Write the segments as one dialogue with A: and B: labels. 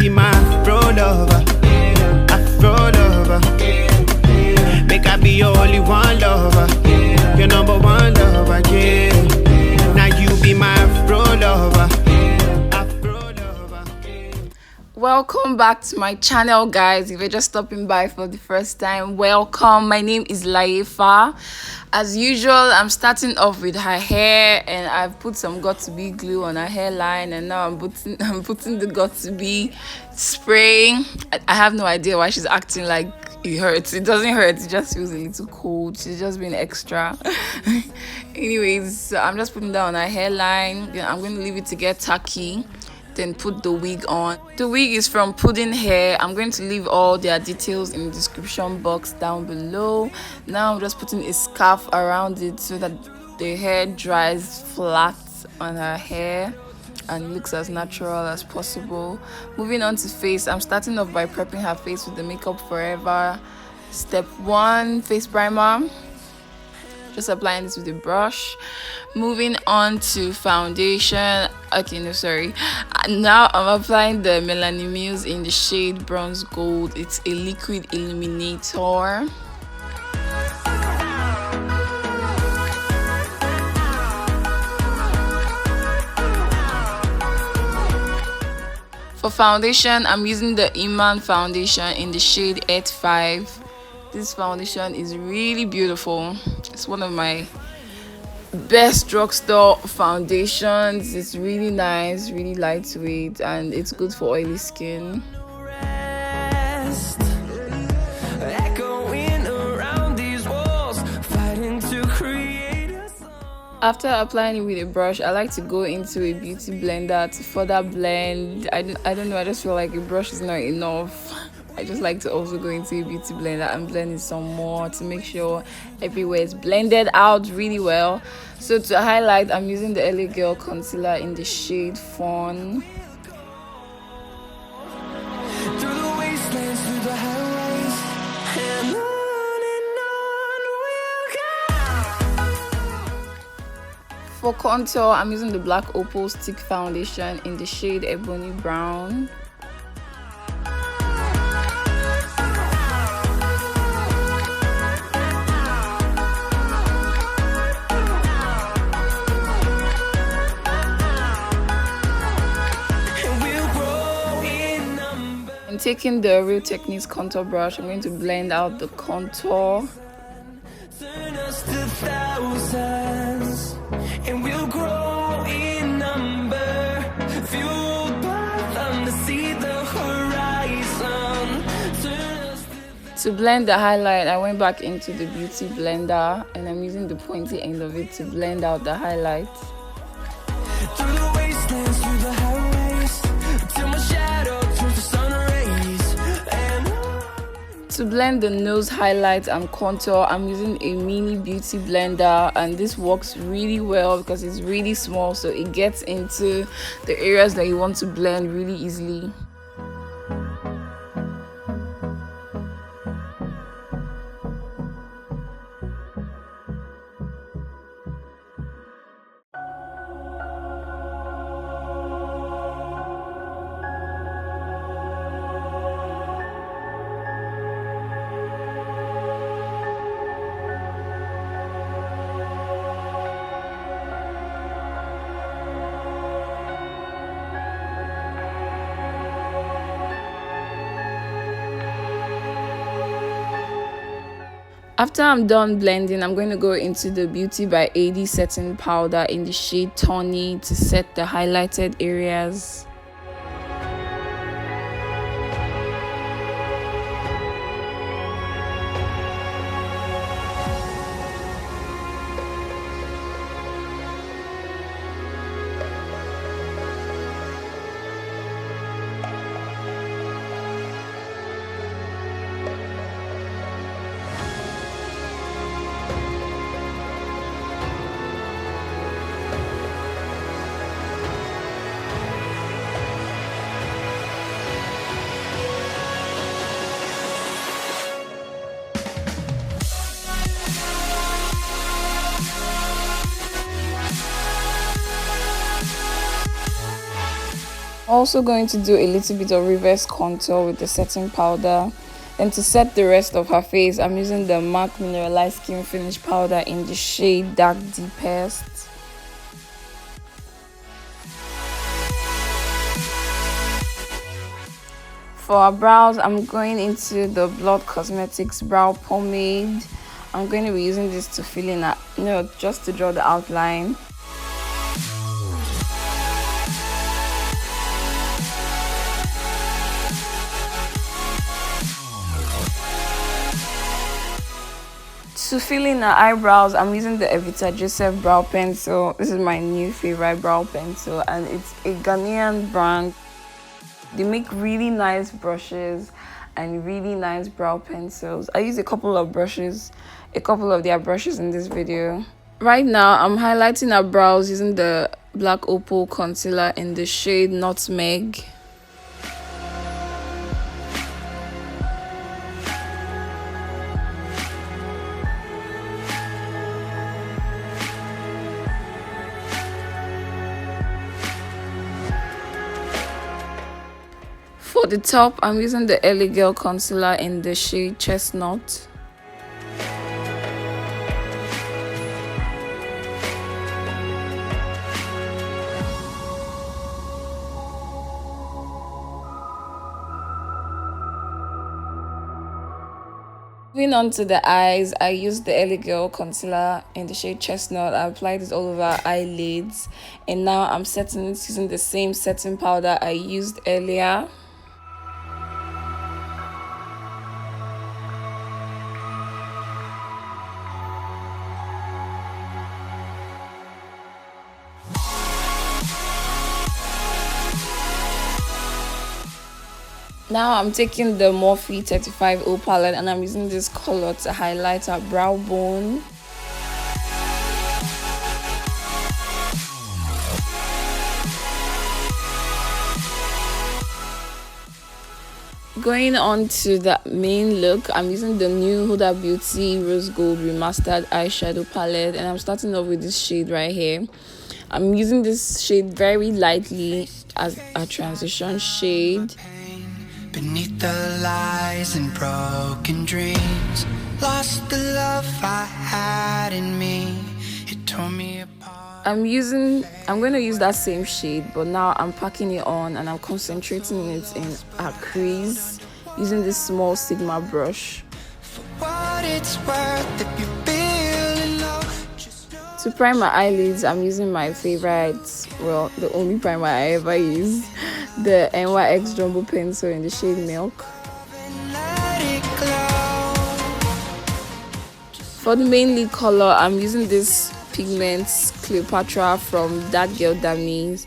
A: be my afro lover, afro lover. Make I be your only one lover, your number one lover, yeah. Now you be my afro lover, afro lover.
B: Welcome back to my channel, guys. If you're just stopping by for the first time, welcome. My name is Laifa. As usual, I'm starting off with her hair, and I've put some got to be glue on her hairline, and now I'm putting the got to be spray. I have no idea why she's acting like it hurts. It doesn't hurt, it just feels a little cold. She's just being extra. Anyways, so I'm just putting that on her hairline. Then I'm going to leave it to get tacky, then put the wig on. The wig is from Puddinghair. I'm going to leave all their details in the description box down below. Now I'm just putting a scarf around it so that the hair dries flat on her hair and looks as natural as possible. Moving on to face, I'm starting off by prepping her face with the Makeup Forever Step 1 face primer. Just applying this with a brush. Moving on to foundation. Okay, no, sorry. Now I'm applying the Melanie Mills in the shade Bronze Gold. It's a liquid illuminator. For foundation, I'm using the Iman foundation in the shade 85. This foundation is really beautiful. It's one of my best drugstore foundations. It's really nice, really lightweight, and it's good for oily skin. After applying it with a brush, I like to go into a beauty blender to further blend. I don't know, I just feel like a brush is not enough. I just like to also go into a beauty blender and blend it some more to make sure everywhere is blended out really well. So to highlight, I'm using the LA Girl concealer in the shade Fawn. For contour, I'm using the Black Opal Stick Foundation in the shade Ebony Brown. I'm taking the Real Techniques contour brush. I'm going to blend out the contour. Turn us to thousands, and we'll grow in number, fueled by them to see the horizon. To blend the highlight, I went back into the beauty blender, and I'm using the pointy end of it to blend out the highlight. Through the wastelands, through the highways, till my shadow turns to sun rays. To blend the nose highlight and contour, I'm using a mini beauty blender, and this works really well because it's really small, so it gets into the areas that you want to blend really easily. After I'm done blending, I'm going to go into the Beauty by AD setting powder in the shade Tawny to set the highlighted areas. Also going to do a little bit of reverse contour with the setting powder. And to set the rest of her face, I'm using the MAC Mineralized Skin Finish Powder in the shade Dark Deepest. For our brows, I'm going into the Blood Cosmetics Brow Pomade. I'm going to be using this to fill in, just to draw the outline. To fill in her eyebrows, I'm using the Evita Joseph Brow Pencil. This is my new favorite brow pencil, and it's a Ghanaian brand. They make really nice brushes and really nice brow pencils. I use a couple of their brushes in this video. Right now, I'm highlighting her brows using the Black Opal Concealer in the shade Nutmeg. For the top, I'm using the LA Girl Concealer in the shade Chestnut. Moving on to the eyes, I used the LA Girl Concealer in the shade Chestnut. I applied this all over our eyelids, and now I'm setting it using the same setting powder I used earlier. Now I'm taking the Morphe 35O palette and I'm using this color to highlight our brow bone. Going on to the main look, I'm using the new Huda Beauty Rose Gold Remastered Eyeshadow palette, and I'm starting off with this shade right here. I'm using this shade very lightly as a transition shade.
C: Beneath the lies and broken dreams, lost the love I had in me. It tore me apart.
B: I'm going to use that same shade, but now I'm packing it on and I'm concentrating it in a crease using this small Sigma brush.
C: For what it's worth, if you feel in love, just know.
B: To prime my eyelids, I'm using my favorite, well, the only primer I ever use, the NYX Jumbo Pencil in the shade Milk. For the main lid color, I'm using this pigment Cleopatra from That Girl Damis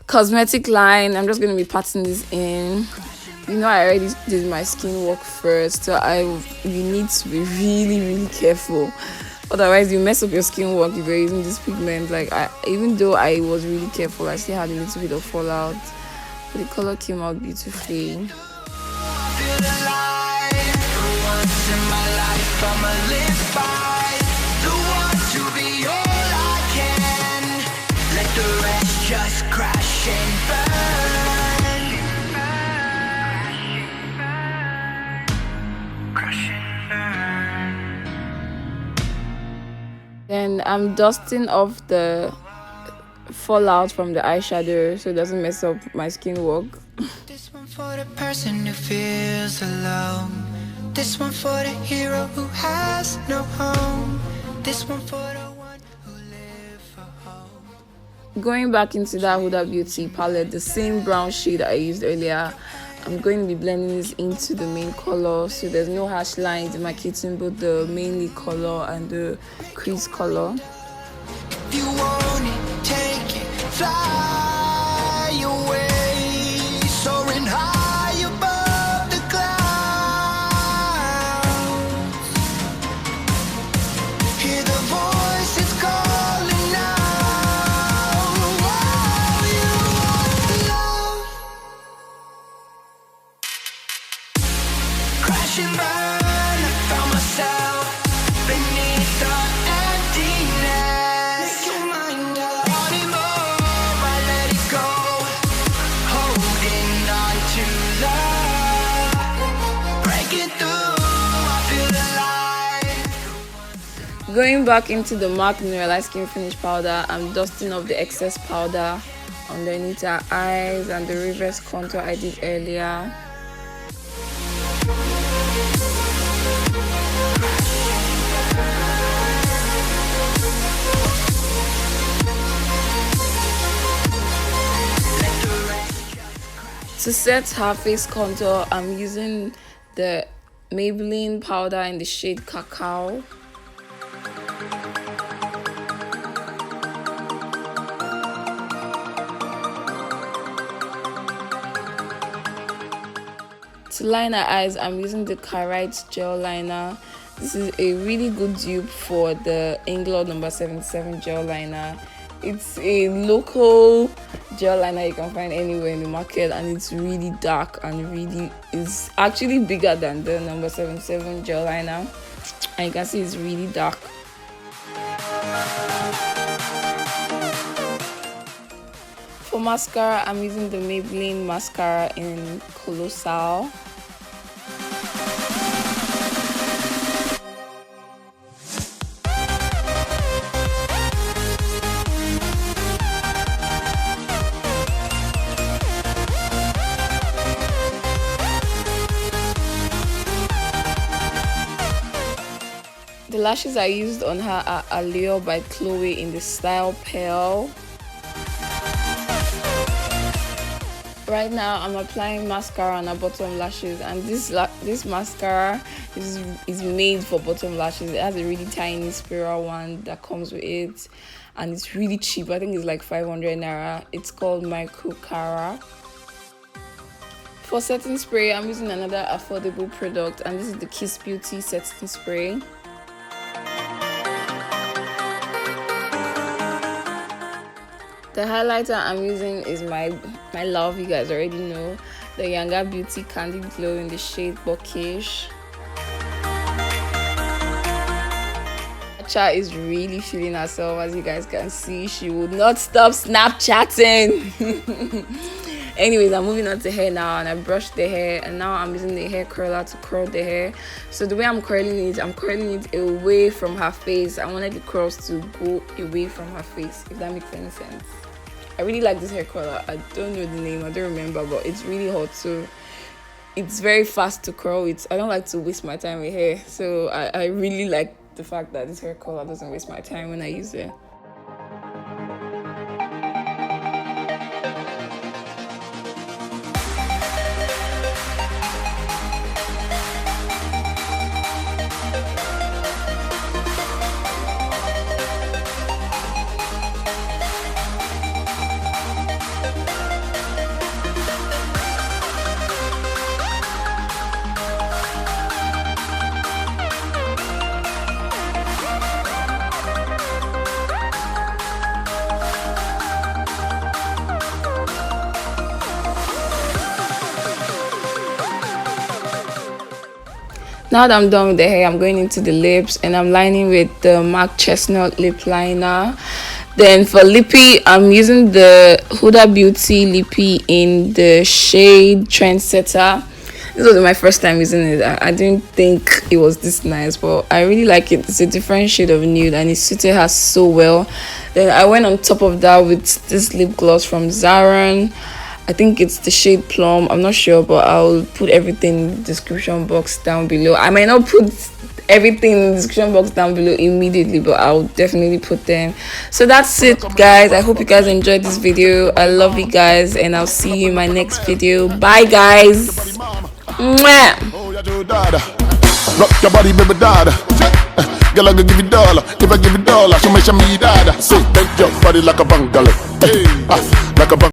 B: cosmetic line. I'm just going to be patting this in. I already did my skin work first, so you need to be really careful. Otherwise, you mess up your skin work if you're using this pigment. Even though I was really careful, I still had a little bit of fallout. But the color came out beautifully.
C: Just crash and burn. Crash and burn.
B: Then I'm dusting off the fallout from the eyeshadow so it doesn't mess up my skin work.
C: This one for the person who feels alone. This one for the hero who has no home. This one for the one who lives for hope.
B: Going back into that Huda Beauty palette, the same brown shade I used earlier, I'm going to be blending this into the main color so there's no harsh lines demarcating both the main lid color and the crease color.
C: If you want it, take it, fly away, soaring high above the clouds. Hear the voices calling out. Oh, you want love. Crash and burn, I found myself beneath the emptiness. Make your mind up. Wanting more, I let it go.
B: Going back into the MAC Mineralized Skin Finish powder, I'm dusting off the excess powder underneath our eyes and the reverse contour I did earlier. To set her face contour, I'm using the Maybelline powder in the shade Cacao. To line her eyes, I'm using the Carite gel liner. This is a really good dupe for the England No. 77 gel liner. It's a local gel liner you can find anywhere in the market, and it's really dark and really is actually bigger than the No. 77 gel liner, and you can see it's really dark. For mascara, I'm using the Maybelline mascara in Colossal. The lashes I used on her are Allure by Chloe in the style Pearl. Right now, I'm applying mascara on her bottom lashes, and this mascara is made for bottom lashes. It has a really tiny spiral one that comes with it, and it's really cheap. I think it's like 500 naira. It's called Micro Cara. For setting spray, I'm using another affordable product, and this is the Kiss Beauty setting spray. The highlighter I'm using is my love, you guys already know, the Younger Beauty Candid Glow in the shade Bockish. Cha is really feeling herself, as you guys can see. She would not stop Snapchatting. Anyways, I'm moving on to hair now, and I brushed the hair, and now I'm using the hair curler to curl the hair. So the way I'm curling it away from her face. I wanted the curls to go away from her face, if that makes any sense. I really like this hair curler. I don't know the name, I don't remember, but it's really hot, so it's very fast to curl. I don't like to waste my time with hair, so I really like the fact that this hair curler doesn't waste my time when I use it. Now that I'm done with the hair, I'm going into the lips, and I'm lining with the MAC Chestnut lip liner. Then for lippy, I'm using the Huda Beauty lippy in the shade Trendsetter. This was my first time using it. I didn't think it was this nice, but I really like it. It's a different shade of nude, and it suited her so well. Then I went on top of that with this lip gloss from Zaron. I think it's the shade Plum. I'm not sure, but I'll put everything in the description box down below. I might not put everything in the description box down below immediately, but I'll definitely put them. So that's it, guys. I hope you guys enjoyed this video. I love you guys, and I'll see you in my next video. Bye, guys. Mwah.
D: Rock your body, baby, dada. Girl, I go give you dollar. If I give you dollar, show me dada. Say, bend your body like a bungalow. Hey, like a bungalow.